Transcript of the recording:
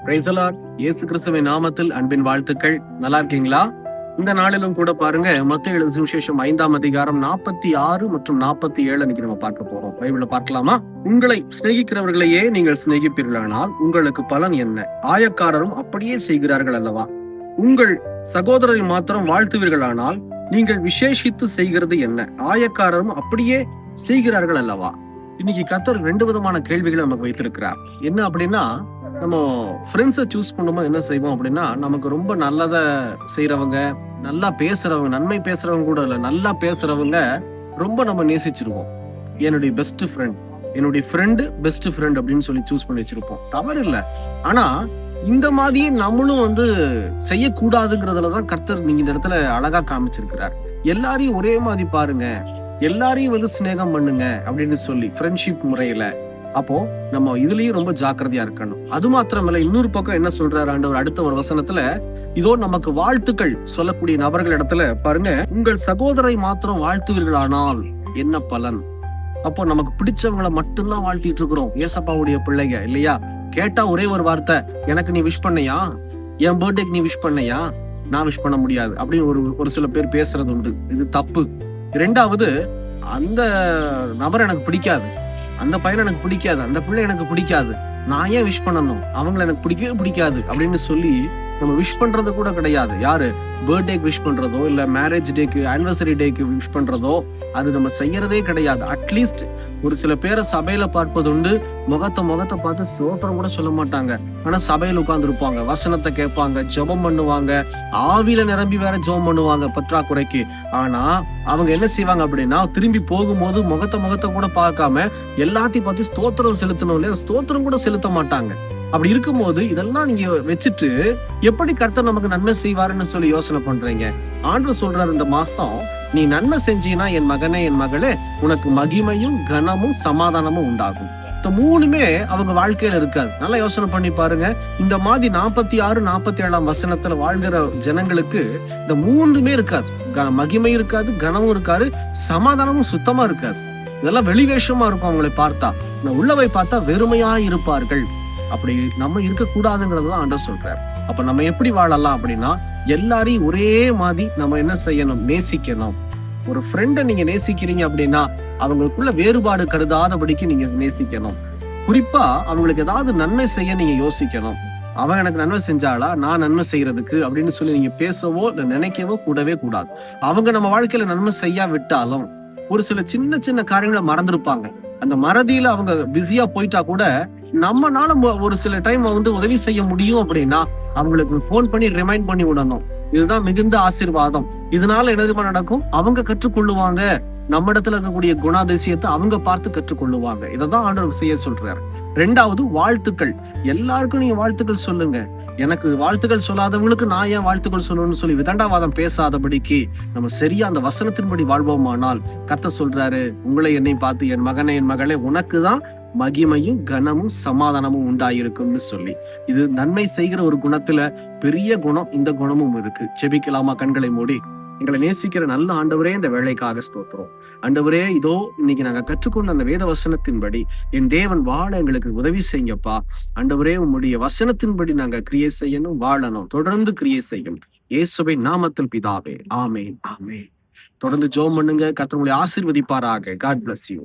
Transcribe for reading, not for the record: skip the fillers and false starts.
Praise the Lord. இயேசு கிறிஸ்துவின் நாமத்தில் அன்பின் வாழ்த்துக்கள். நல்லா இருக்கீங்களா? இந்த நாளிலும் கூட பாருங்க, மத்தேயு எழுதின சுவிசேஷம் 5ஆம் அதிகாரம் 46 மற்றும் 47 இன்னைக்கு நம்ம பார்க்க போறோம். பைபிள்ல பார்க்கலாமா? உங்களை சிநேகிக்கிறவர்களையே நீங்கள் சிநேகிப்பீர்களானால் உங்களுக்கு பலன் என்ன? ஆயக்காரரும் அப்படியே செய்கிறார்கள் அல்லவா? உங்கள் சகோதரரை மாத்திரம் வாழ்த்துவீர்களானால் நீங்கள் விசேஷித்து செய்கிறது என்ன? ஆயக்காரரும் அப்படியே செய்கிறார்கள் அல்லவா? இன்னைக்கு கர்த்தர் 2 விதமான கேள்விகளை நமக்கு வைத்திருக்கிறார். என்ன அப்படின்னா, நம்ம ஃப்ரெண்ட்ஸை சூஸ் பண்ணும்போது என்ன செய்வோம் அப்படின்னா, நமக்கு ரொம்ப நல்லதை செய்யறவங்க, நல்லா பேசுறவங்க, நன்மை பேசுறவங்க கூட இல்ல, நல்லா பேசுறவங்க ரொம்ப நம்ம நேசிச்சிருவோம். என்னுடைய பெஸ்ட் ஃப்ரெண்ட், என்னுடைய ஃப்ரெண்டு பெஸ்ட் ஃப்ரெண்ட் அப்படின்னு சொல்லி சூஸ் பண்ணி வச்சிருப்போம். தவறு இல்லை. ஆனா இந்த மாதிரியே நம்மளும் செய்யக்கூடாதுங்கிறதுலதான் கர்த்தர் நீங்க இந்த இடத்துல அழகா காமிச்சிருக்கிறார். எல்லாரையும் ஒரே மாதிரி பாருங்க, எல்லாரையும் சிநேகம் பண்ணுங்க அப்படின்னு சொல்லி ஃப்ரெண்ட்ஷிப் முறையில. அப்போ நம்ம இதுலயும் ரொம்ப ஜாக்கிரதையா இருக்கணும். அது மாத்திரமல்ல, இன்னொரு பக்கம் என்ன சொல்றாரு ஆண்டவர் அடுத்த ஒரு வசனத்துல, இதோ நமக்கு வாழ்த்துக்கள் சொல்லக்கூடிய நபர்கள் இடத்துல பாருங்க, உங்கள் சகோதரை மாத்திரம் வாழ்த்துவீர்களானால் என்ன பலன்? அப்போ நமக்கு பிடிச்சவங்களை மட்டும்தான் வாழ்த்திட்டு இருக்கிறோம். ஏசப்பாவுடைய பிள்ளைங்க இல்லையா? கேட்டா ஒரே ஒரு வார்த்தை, எனக்கு நீ விஷ் பண்ணையா, என் பர்த்டேக்கு நீ விஷ் பண்ணையா, நான் விஷ் பண்ண முடியாது அப்படின்னு ஒரு சில பேர் பேசுறது உண்டு. இது தப்பு. இரண்டாவது, அந்த நபர் எனக்கு பிடிக்காது, அந்த பையன் எனக்கு பிடிக்காது, அந்த பிள்ளை எனக்கு பிடிக்காது, நான் ஏன் விஷ் பண்ணணும், அவங்களை எனக்கு பிடிக்கவே பிடிக்காது அப்படின்னு சொல்லி நம்ம விஷ் பண்றது கூட கிடையாது. யாரு பர்த்டேக்கு விஷ் பண்றதோ இல்ல மேரேஜ் டேக்கு, ஆனிவர்சரி டேக்கு விஷ் பண்றதோ அது நம்ம செய்யறதே கிடையாது. அட்லீஸ்ட் ஒரு சில பேரை சபையில பார்ப்பது உண்டு, முகத்தை பார்த்து சோத்திரம் கூட சொல்ல மாட்டாங்க. ஆனா சபையில உட்கார்ந்து இருப்பாங்க, வசனத்தை கேட்பாங்க, ஜெபம் பண்ணுவாங்க, ஆவியில நிரம்பி வேற ஜெபம் பண்ணுவாங்க பற்றாக்குறைக்கு. ஆனா அவங்க என்ன செய்வாங்க அப்படின்னா, திரும்பி போகும்போது முகத்தை கூட பார்க்காம எல்லாத்தையும் பார்த்து ஸ்தோத்திரம் செலுத்தணும் இல்லையா, ஸ்தோத்திரம் கூட செலுத்த மாட்டாங்க. அப்படி இருக்கும்போது இதெல்லாம் நீங்க வச்சுட்டு எப்படி கர்த்தர் நமக்கு நன்மை செய்வாருன்னு சொல்லி யோசனை பண்றீங்க? ஆண்டவர் சொல்றாரு, இந்த மாசம் நீ நன்மை செஞ்சீனா என் மகனே, என் மகளே, உனக்கு மகிமையும் கனமும் சமாதானமும் உண்டாகும். இந்த மூணுமே அவங்க வாழ்க்கையில இருக்காது. நல்லா யோசனை பண்ணி பாருங்க. இந்த மாதிரி 46, 47ஆம் வசனத்துல வாழ்கிற ஜனங்களுக்கு இந்த மூணுமே இருக்காது. மகிமை இருக்காது, கனமும் இருக்காது, சமாதானமும் சுத்தமா இருக்காது. இதெல்லாம் வெளிவேஷமா இருக்கும். அவங்களை பார்த்தா, உள்ளவை பார்த்தா வெறுமையா இருப்பார்கள். அப்படி நம்ம இருக்க கூடாதுங்கிறதுதான் ஆண்டவர் சொல்றாரு. அப்ப நம்ம எப்படி வாழலாம் அப்படின்னா, எல்லாரையும் ஒரே மாதிரி நம்ம என்ன செய்யணும்? நேசிக்கணும். ஒரு ஃப்ரெண்டை நீங்க நேசிக்கிறீங்க அப்படின்னா அவங்களுக்குள்ள வேறுபாடு கருதாதபடிக்கு நீங்க நேசிக்கணும். குறிப்பா அவங்களுக்கு ஏதாவது நன்மை செய்ய நீங்க யோசிக்கணும். அவன் எனக்கு நன்மை செஞ்சாளா, நான் நன்மை செய்யறதுக்கு அப்படின்னு சொல்லி நீங்க பேசவோ இல்ல நினைக்கவோ கூடவே கூடாது. அவங்க நம்ம வாழ்க்கையில நன்மை செய்யா விட்டாலும் ஒரு சில சின்ன காரியங்களை மறந்துருப்பாங்க. அந்த மறதியில அவங்க பிஸியா போயிட்டா கூட நம்மனால ஒரு சில டைம் உதவி செய்ய முடியும் அப்படின்னா அவங்களுக்கு போன் பண்ணி ரிமைண்ட் பண்ணி விடணும். இதுதான் மிகுந்த ஆசீர்வாதம். இதனால என்ன நடக்கும்? அவங்க கற்றுக்கொள்ளுவாங்க. நம்ம இடத்துல இருக்கக்கூடிய குணாதிசயத்தை அவங்க பார்த்து கற்றுக்கொள்ளுவாங்க. இதைதான் ஆண்டவர் செய்ய சொல்றாரு. 2வது, வாழ்த்துக்கள். எல்லாருக்கும் நீங்க வாழ்த்துக்கள் சொல்லுங்க. எனக்கு வாழ்த்துக்கள் சொல்லாதவங்களுக்கு நான் ஏன் வாழ்த்துக்கள் சொல்லணும்னு சொல்லி விதண்டாவாதம் பேசாதபடிக்கு நம்ம சரியா அந்த வசனத்தின்படி வாழ்வோமானால் கர்த்தர் சொல்றாரு, உங்களை என்னை பார்த்து, என் மகனே, என் மகளே, உனக்குதான் மகிமையும் கனமும் சமாதானமும் உண்டாயிருக்கும்னு சொல்லி. இது நன்மை செய்கிற ஒரு குணத்துல பெரிய குணம் இந்த குணமும் இருக்கு. ஜெபிக்கலாமா? கண்களை மூடி. எங்களை நேசிக்கிற நல்ல ஆண்டவரே, இந்த வேலைக்காக ஸ்தோத்திரம். ஆண்டவரே, இதோ இன்னைக்கு நாங்க கற்றுக்கொண்ட அந்த வேத வசனத்தின்படி என் தேவன் வாழ எங்களுக்கு உதவி செய்யுங்கப்பா. ஆண்டவரே, உம்முடைய வசனத்தின்படி நாங்க கிரியை செய்யணும், வாழணும், தொடர்ந்து கிரியை செய்யும். இயேசுவின் நாமத்தில் பிதாவே, ஆமென், ஆமென். தொடர்ந்து ஜெபம் பண்ணுங்க. கர்த்தர் உங்களை ஆசீர்வதிப்பாராக. God bless you.